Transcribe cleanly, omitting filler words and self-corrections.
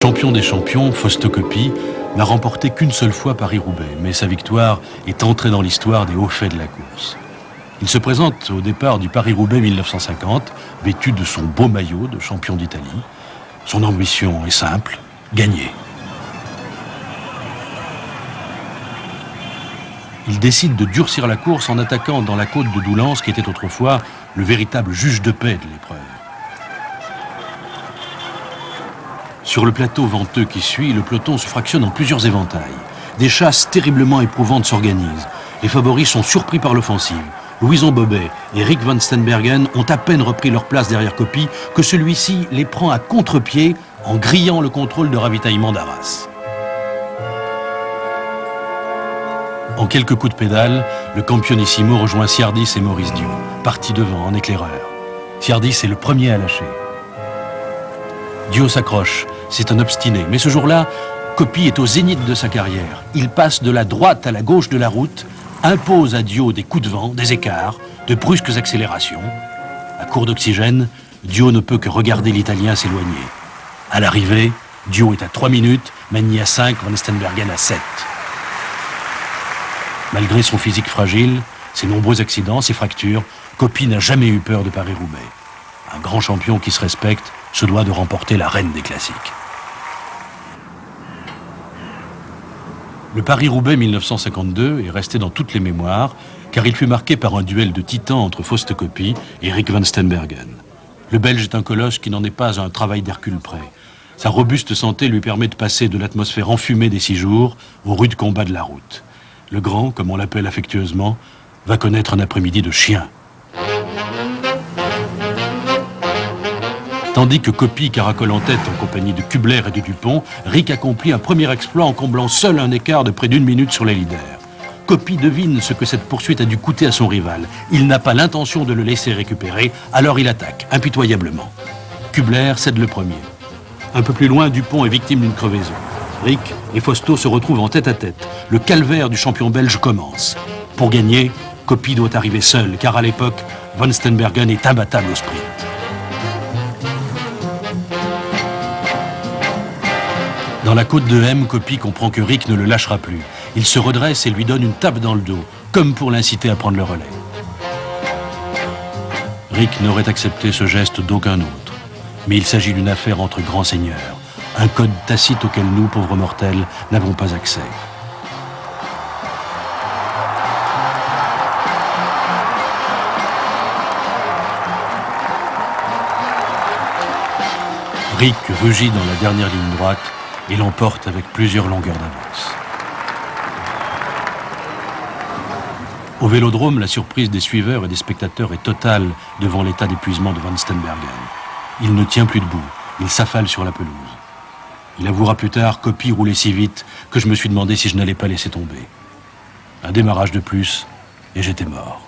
Champion des champions, Fausto Coppi n'a remporté qu'une seule fois Paris-Roubaix, mais sa victoire est entrée dans l'histoire des hauts faits de la course. Il se présente au départ du Paris-Roubaix 1950, vêtu de son beau maillot de champion d'Italie. Son ambition est simple, gagner. Il décide de durcir la course en attaquant dans la côte de Doullens, qui était autrefois le véritable juge de paix de l'épreuve. Sur le plateau venteux qui suit, le peloton se fractionne en plusieurs éventails. Des chasses terriblement éprouvantes s'organisent. Les favoris sont surpris par l'offensive. Louison Bobet et Rick van Steenbergen ont à peine repris leur place derrière Coppi que celui-ci les prend à contre-pied en grillant le contrôle de ravitaillement d'Arras. En quelques coups de pédale, le Campionissimo rejoint Ciardis et Maurice Dio, parti devant en éclaireur. Ciardis est le premier à lâcher. Dio s'accroche, c'est un obstiné, mais ce jour-là, Coppi est au zénith de sa carrière. Il passe de la droite à la gauche de la route, impose à Dio des coups de vent, des écarts, de brusques accélérations. À court d'oxygène, Dio ne peut que regarder l'Italien s'éloigner. À l'arrivée, Dio est à 3 minutes, Magny à 5, Van Steenbergen à 7. Malgré son physique fragile, ses nombreux accidents, ses fractures, Coppi n'a jamais eu peur de Paris-Roubaix. Un grand champion qui se respecte se doit de remporter la reine des classiques. Le Paris-Roubaix 1952 est resté dans toutes les mémoires, car il fut marqué par un duel de titans entre Fausto Coppi et Rick van Steenbergen. Le Belge est un colosse qui n'en est pas à un travail d'Hercule près. Sa robuste santé lui permet de passer de l'atmosphère enfumée des 6 jours aux rudes combats de la route. Le grand, comme on l'appelle affectueusement, va connaître un après-midi de chien. Tandis que Coppi caracole en tête en compagnie de Kubler et de Dupont, Rick accomplit un premier exploit en comblant seul un écart de près d'1 minute sur les leaders. Coppi devine ce que cette poursuite a dû coûter à son rival. Il n'a pas l'intention de le laisser récupérer, alors il attaque, impitoyablement. Kubler cède le premier. Un peu plus loin, Dupont est victime d'une crevaison. Rick et Fausto se retrouvent en tête-à-tête. Le calvaire du champion belge commence. Pour gagner, Coppi doit arriver seul, car à l'époque, Van Steenbergen est imbattable au sprint. Dans la côte de M, Coppi comprend que Rick ne le lâchera plus. Il se redresse et lui donne une tape dans le dos, comme pour l'inciter à prendre le relais. Rick n'aurait accepté ce geste d'aucun autre. Mais il s'agit d'une affaire entre grands seigneurs. Un code tacite auquel nous, pauvres mortels, n'avons pas accès. Rick rugit dans la dernière ligne droite et l'emporte avec plusieurs longueurs d'avance. Au Vélodrome, la surprise des suiveurs et des spectateurs est totale devant l'état d'épuisement de Van Steenbergen. Il ne tient plus debout, il s'affale sur la pelouse. Il avouera plus tard: Coppi roulait si vite que je me suis demandé si je n'allais pas laisser tomber. Un démarrage de plus et j'étais mort.